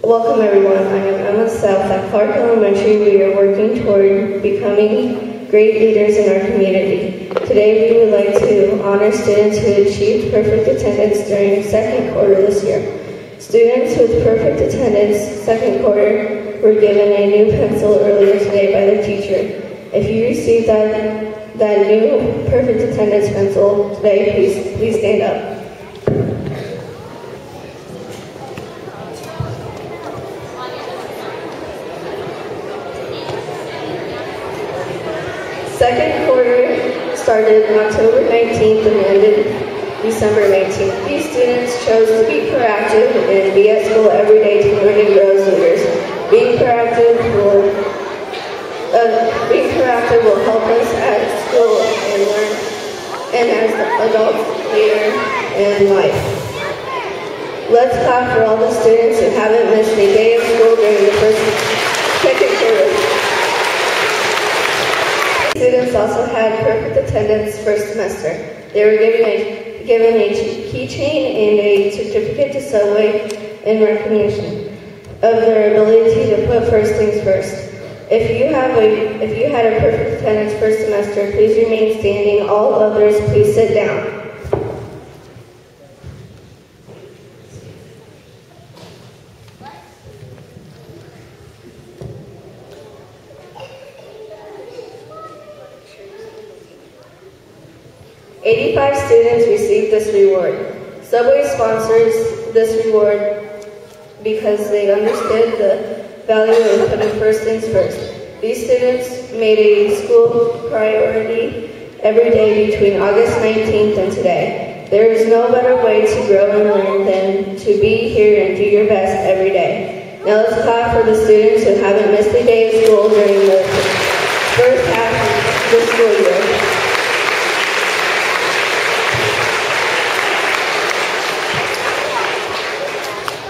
Welcome everyone, I am Emma South. At Clark Elementary, we are working toward becoming great leaders in our community. Today we would like to honor students who achieved perfect attendance during second quarter this year. Students with perfect attendance second quarter were given a new pencil earlier today by their teacher. If you received that new perfect attendance pencil today, please stand up. Second quarter started October 19th and ended December 19th. These students chose to be proactive and be at school every day to learn and grow as leaders. Being proactive will help us at school and learn, and as adults later in life. Let's clap for all the students who haven't missed a day of school during the second quarter. Students also had perfect attendance first semester. They were given a keychain and a certificate to Subway in recognition of their ability to put first things first. If you had a perfect attendance first semester, please remain standing. All others, please sit down. "85 students received this reward. Subway sponsors this reward because they understood the value of putting first things first. These students made a school priority every day between August 19th and today. There is no better way to grow and learn than to be here and do your best every day. Now let's clap for the students who haven't missed a day of school during the first half of the school year.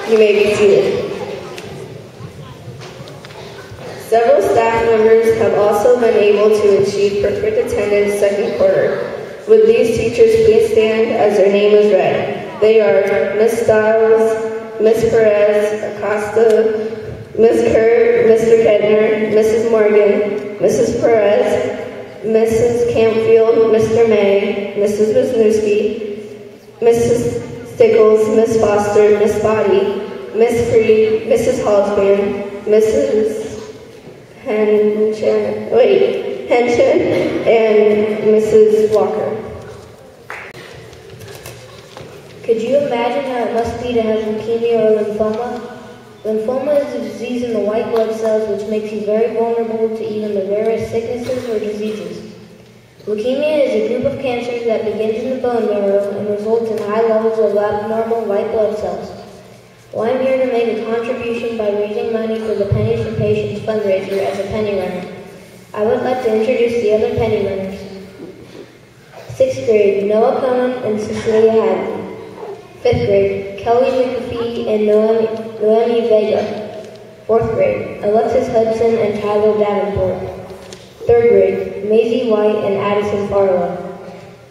You may be seated. Several staff members have also been able to achieve perfect attendance second quarter. Would these teachers please stand as their name is read? They are Miss Stiles, Miss Perez, Acosta, Miss Kurt, Mr. Kedner, Mrs. Morgan, Mrs. Perez, Mrs. Campfield, Mr. May, Mrs. Wisniewski, Mrs. Stickles, Miss Foster, Miss Body, Miss Creed, Mrs. Halsman, Mrs. Henshin, and Mrs. Walker. Could you imagine how it must be to have leukemia or lymphoma? Lymphoma is a disease in the white blood cells which makes you very vulnerable to even the rarest sicknesses or diseases. Leukemia is a group of cancers that begins in the bone marrow and results in high levels of abnormal white blood cells. Well, I'm here to make a contribution by raising money for the Pennies for Patients fundraiser as a penny runner. I would like to introduce the other penny runners. 6th grade, Noah Cohen and Cecilia Hadley. 5th grade, Kelly McAfee and Noemi Vega. 4th grade, Alexis Hudson and Tyler Davenport. 3rd grade, Maisie White and Addison Farlow.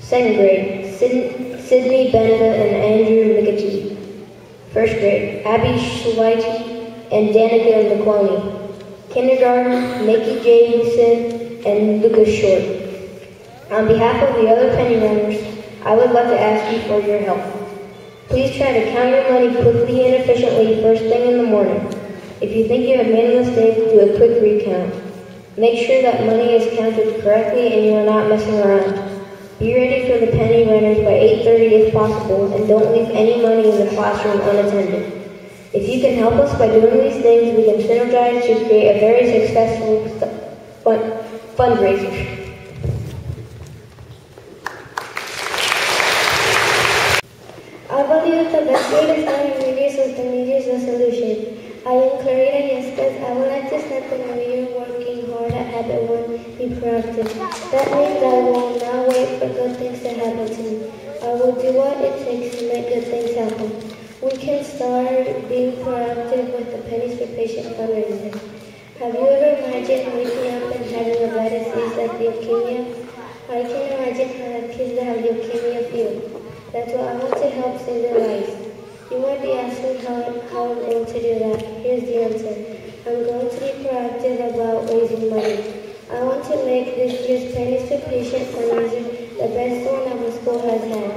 2nd grade, Sydney Benda and Andrew McAtee. 1st grade, Abby Schweite and Danica McCloney. Kindergarten, Nikki Jameson and Lucas Short. On behalf of the other penny runners, I would like to ask you for your help. Please try to count your money quickly and efficiently first thing in the morning. If you think you have made a mistake, do a quick recount. Make sure that money is counted correctly and you are not messing around. Be ready for the penny runners by 8:30 if possible, and don't leave any money in the classroom unattended. If you can help us by doing these things, we can synergize to create a very successful fundraiser. I believe the best way to start a New Year's resolution. I am Clarita Yescas. I would like to start the new year working hard at habit one, be proactive. That means I will not wait for good things to happen to me. I will do what it takes to make good things happen. We can start being proactive with the Pennies for Patient fundraiser. Have you ever imagined waking up and having a bad disease like leukemia? I can imagine how kids that have leukemia feel. That's why I want to help save their lives. You might be asking how I'm going to do that. Here's the answer. I'm going to be proactive about raising money. I want to make this year's Pennies for Patient fundraiser the best one our school has had.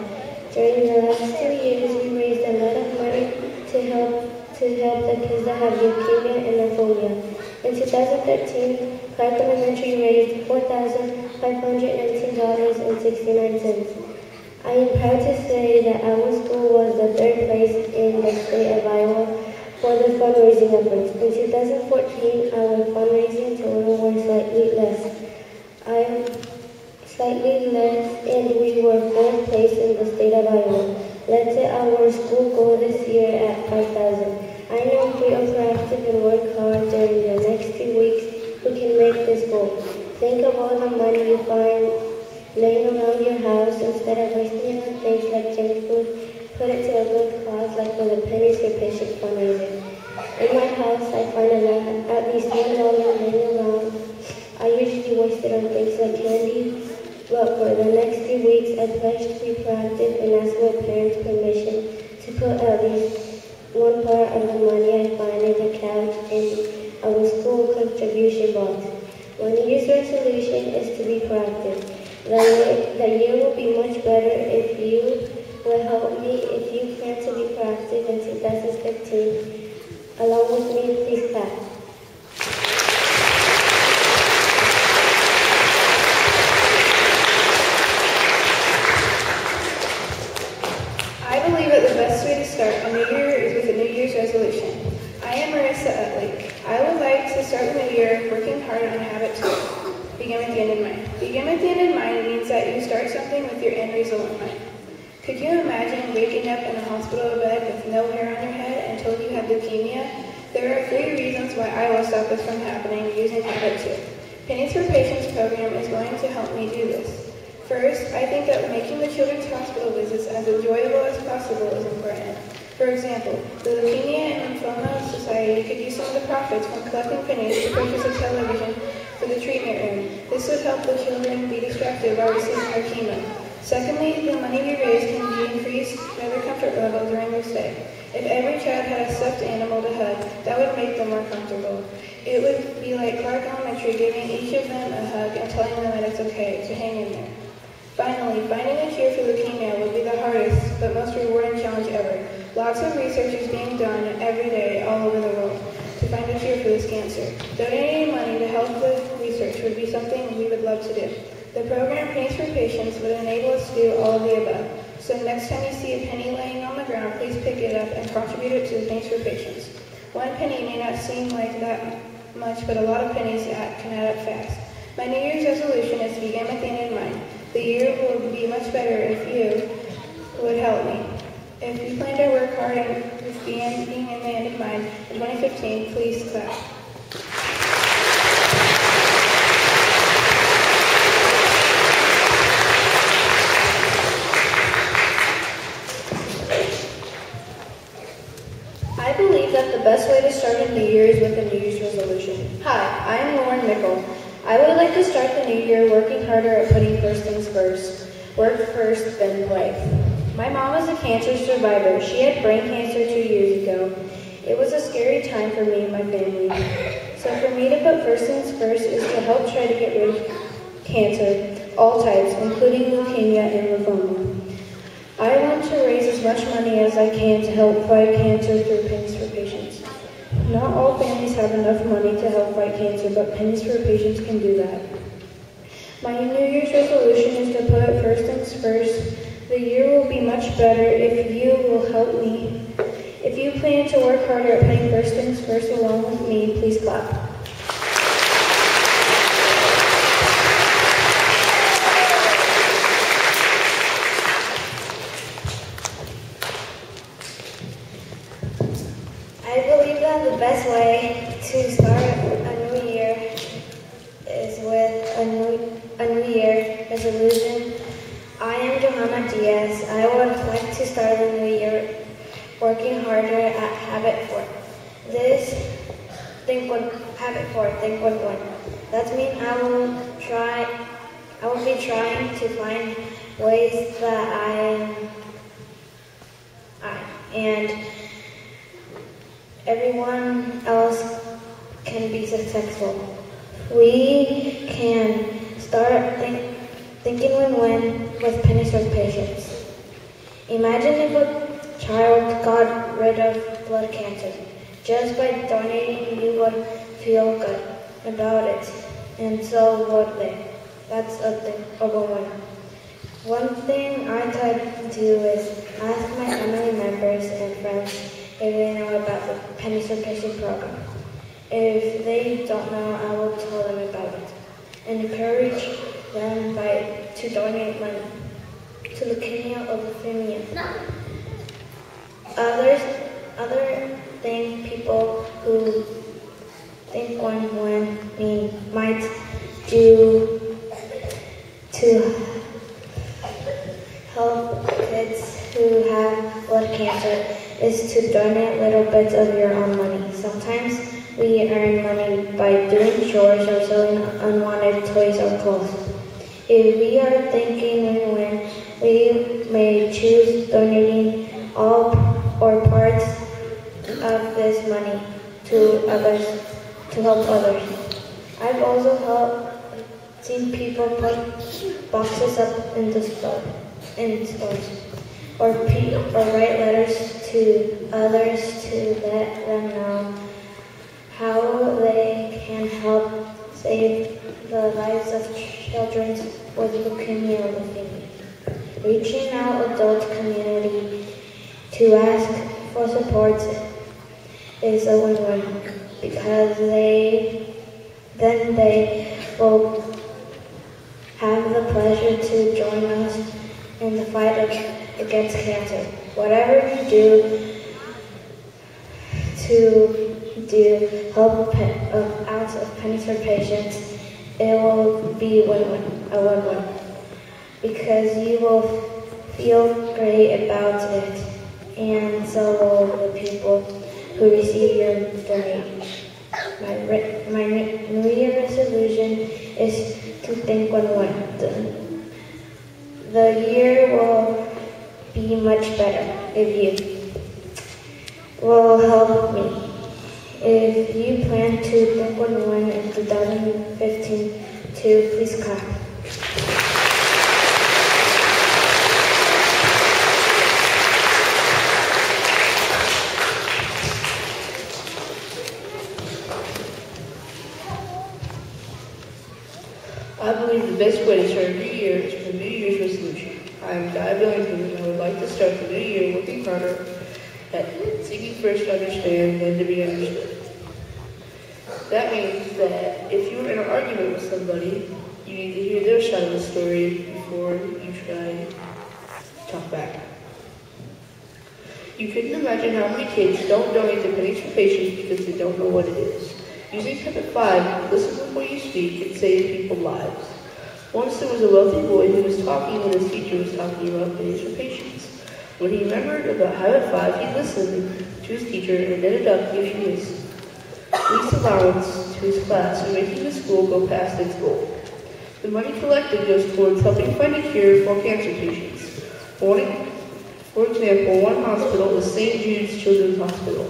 During the last 2 years, we raised a lot of money to help the kids that have leukemia and lymphoma. In 2013, Clark Elementary raised $4,519.69. I am proud to say that our school was the 3rd place in the state of Iowa for the fundraising efforts. In 2014, our fundraising total was slightly less, and we were 4th place in the state of Iowa. Let's set our school goal this year at $5,000. I know if we are proactive and work hard during the next 2 weeks, we can make this goal. Think of all the money you find laying around your house. Instead of wasting it on things like junk food, put it to a good cause like for the Pennies for Patient fundraiser. In my house, I find at least $1 laying around. I usually waste it on things like candy, but for the next 2 weeks, I pledge to be proactive and ask my parents' permission to put at least one part of the money I find in the couch in our school contribution box. My New Year's resolution is to be proactive. The year will be much better if you will help me. If you plan to be proactive in 2015, along with me, please clap. I believe that the best way to start a new year is with a New Year's resolution. I am Marissa Utley. I would like to start the new year working hard on habit 2. Begin with the end in mind. Begin with the end in mind means that you start something with your end result in mind. Could you imagine waking up in a hospital bed with no hair on your head and told you have leukemia? There are 3 reasons why I will stop this from happening using habit 2. Pennies for Patients program is going to help me do this. First, I think that making the children's hospital visits as enjoyable as possible is important. For example, the Leukemia and Lymphoma Society could use some of the profits from collecting pennies to purchase a television for the treatment room. This would help the children be distracted while receiving their chemo. Secondly, the money we raise can be increased by their comfort level during their stay. If every child had a stuffed animal to hug, that would make them more comfortable. It would be like Clark Elementary giving each of them a hug and telling them that it's okay to hang in there. Finally, finding a cure for leukemia would be the hardest but most rewarding challenge ever. Lots of research is being done every day all over the world to find a cure for this cancer. Donating money to help with research would be something we would love to do. The program Pennies for Patients would enable us to do all of the above. So next time you see a penny laying on the ground, please pick it up and contribute it to the Pennies for Patients. 1 penny may not seem like that much, but a lot of pennies can add up fast. My New Year's resolution is to begin with the end in mind. The year will be much better if you would help me. If you plan to work hard with being in the end in mind in 2015, please clap. I believe that the best way to start a new year is with a New Year's resolution. Hi, I am Lauren Mickle. I would like to start the new year working harder at putting first things first. Work first, then play. My mom is a cancer survivor. She had brain cancer 2 years ago. It was a scary time for me and my family. So for me to put first things first is to help try to get rid of cancer, all types, including leukemia and lymphoma. I want to raise as much money as I can to help fight cancer through Pennies for Patients. Not all families have enough money to help fight cancer, but Pennies for Patients can do that. My New Year's resolution is to put first things first. The year will be much better if you will help me. If you plan to work harder at putting first things first along with me, please clap. I believe that the best way to start a new year is with a new year resolution. I am Johanna Diaz. I would like to start the new year working harder at Habit 4. Habit 4, think one. That means I will be trying to find ways that and everyone else can be successful. We can start thinking win-win with Pennies for Patients. Imagine if a child got rid of blood cancer. Just by donating, you would feel good about it, and so would they. That's a win. One thing I try to do is ask my family members and friends if they know about the Pennies for Patients program. If they don't know, I will tell them about it and encourage them to donate money to leukemia or leukemia. Other thing people who think win-win might do to help kids who have blood cancer is to donate little bits of your own money. Sometimes we earn money by doing chores or selling unwanted toys or clothes. If we are thinking win-win, we may choose donating all or parts of this money to others to help others. I've also seen people put boxes up in stores or write letters to others to let them know how they can help save the lives of children with leukemia or leukemia. Reaching out adult community to ask for support is a win-win because they will have the pleasure to join us in the fight against cancer. Whatever you do to help out of Pennies for Patients, it will be a win-win, because you will feel great about it, and so will the people who receive your donation. My New Year resolution is to think win-win. The year will be much better if you will help me. If you plan to think win-win in 2015 too, please clap. I believe the best way to start a new year is with a New Year's resolution. I am Guy Billington, and I would like to start the new year working harder at seeking first to understand, then to be understood. That means that if you're in an argument with somebody, you need to hear their side of the story before you try to talk back. You couldn't imagine how many kids don't donate to Pennies for Patients because they don't know what it is. Using Step 5, listen before you speak, and save people's lives. Once there was a wealthy boy who was talking when his teacher was talking about Pennies for Patients. When he remembered about Habit 5, he listened to his teacher and ended up giving his least allowance to his class and making the school go past its goal. The money collected goes towards helping find a cure for cancer patients. For example, one hospital is St. Jude's Children's Hospital.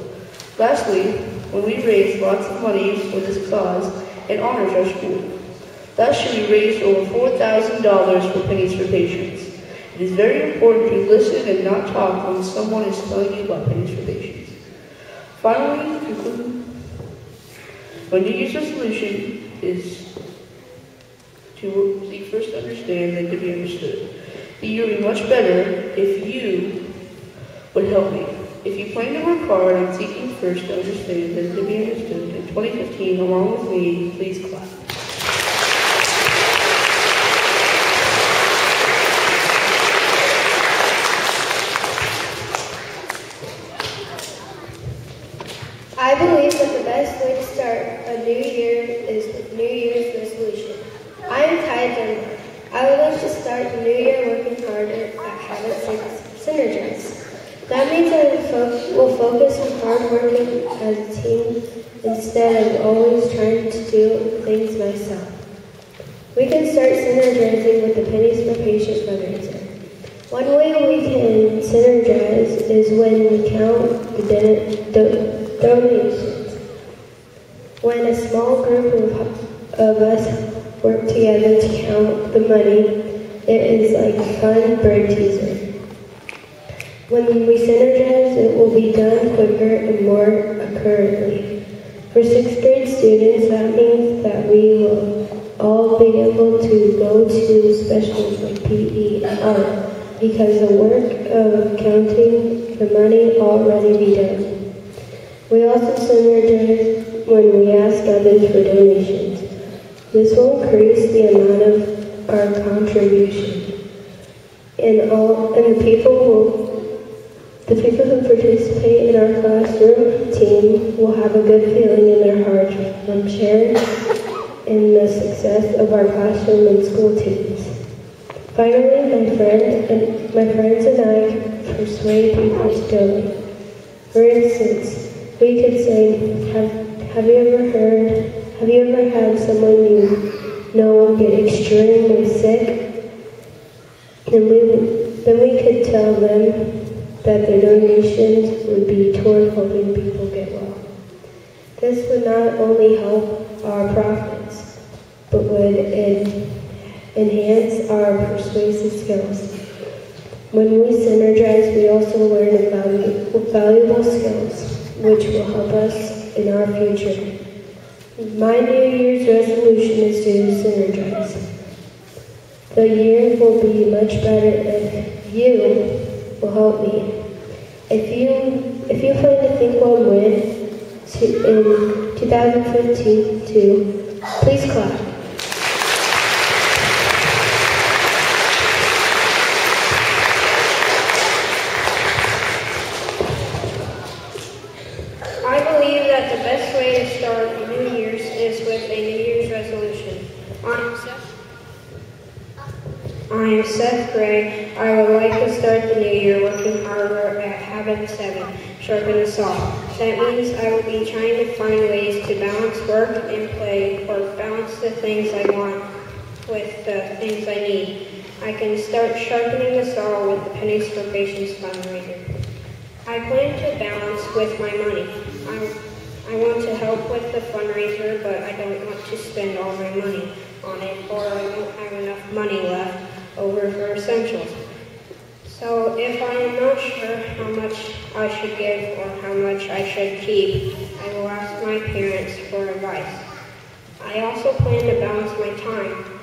Lastly, when we raised lots of money for this cause, it honors our school. Last year we raised over $4,000 for Pennies for Patients. It is very important to listen and not talk when someone is telling you about Pennies for Patients. Finally, to conclude, my New Year's resolution is to seek first to understand, then to be understood. The year will be much better if you would help me. If you plan to work hard on seeking first to understand, then to be understood in 2015 along with me, please clap. I believe that the best way to start a new year is with New Year's resolution. I am Ty Denver. I would like to start the new year working harder at Habit 6 synergies. That means I will focus on hard working as a team instead of always trying to do things myself. We can start synergizing with the Pennies for Patients fundraiser. One way we can synergize is when we count the donations. When a small group of us work together to count the money, it is like a fun bird teaser. When we synergize, it will be done quicker and more accurately. For 6th grade students, that means that we will all be able to go to specials like PE and art, because the work of counting the money already be done. We also synergize when we ask others for donations. This will increase the amount of our contribution, and the people who participate in our classroom team will have a good feeling in their hearts from sharing in the success of our classroom and school teams. Finally, my friends and I persuade people to donate. For instance, we could say, have you ever had someone you know get extremely sick? Then we could tell them that their donations would be toward helping people get well. This would not only help our profits, but would enhance our persuasive skills. When we synergize, we also learn valuable skills, which will help us in our future. My New Year's resolution is to synergize. The year will be much better if you will help me. If you plan to think one win in 2015 too, please clap. I believe that the best way to start a New Year's is with a New Year's resolution. I am Seth Gray. I would like to start the new year working harder at habit 7, sharpen the saw. That means I will be trying to find ways to balance work and play, or balance the things I want with the things I need. I can start sharpening the saw with the Pennies for Patients fundraiser. I plan to balance with my money. I want to help with the fundraiser, but I don't want to spend all my money on it, or I won't have enough money left over for essentials. So if I am not sure how much I should give or how much I should keep, I will ask my parents for advice. I also plan to balance my time.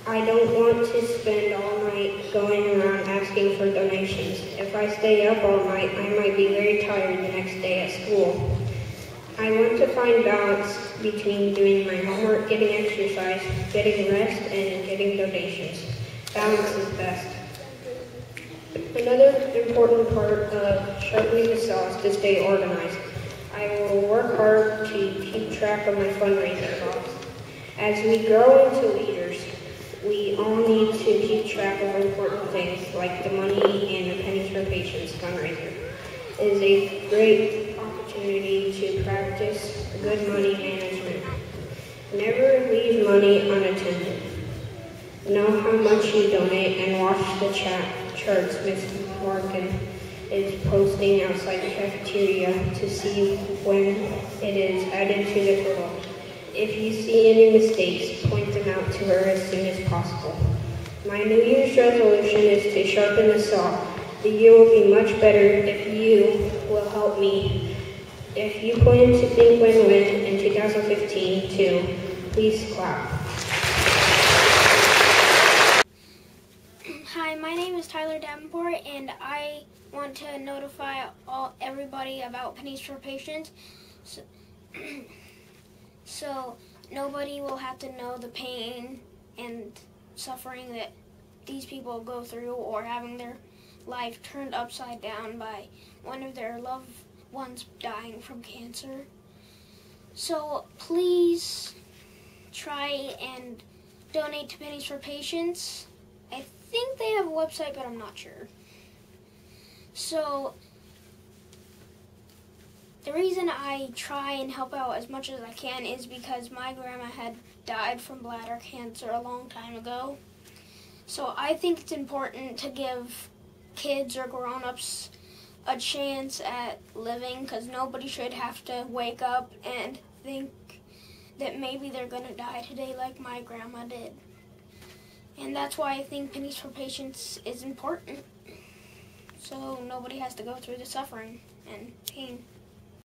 I don't want to spend all night going around asking for donations. If I stay up all night, I might be very tired the next day at school. I want to find balance between doing my homework, getting exercise, getting rest, and getting donations. Balance is best. Another important part of sharpening the saw is to stay organized. I will work hard to keep track of my fundraiser costs. As we grow into leaders, we all need to keep track of important things like the money and the Pennies for Patients fundraiser. It is a great opportunity to practice good money management. Never leave money unattended. Know how much you donate and watch the charts Ms. Morgan is posting outside the cafeteria to see when it is added to the total. If you see any mistakes, point them out to her as soon as possible. My New Year's resolution is to sharpen the saw. The year will be much better if you will help me. If you plan to think win-win in 2015 too, please clap. Hi, my name is Tyler Davenport, and I want to notify everybody about Pennies for Patients, so nobody will have to know the pain and suffering that these people go through, or having their life turned upside down by one of their loved ones dying from cancer. So please try and donate to Pennies for Patients. I think they have a website, but I'm not sure. So the reason I try and help out as much as I can is because my grandma had died from bladder cancer a long time ago. So I think it's important to give kids or grown-ups a chance at living, because nobody should have to wake up and think that maybe they're going to die today like my grandma did. And that's why I think Pennies for Patients is important, so nobody has to go through the suffering and pain.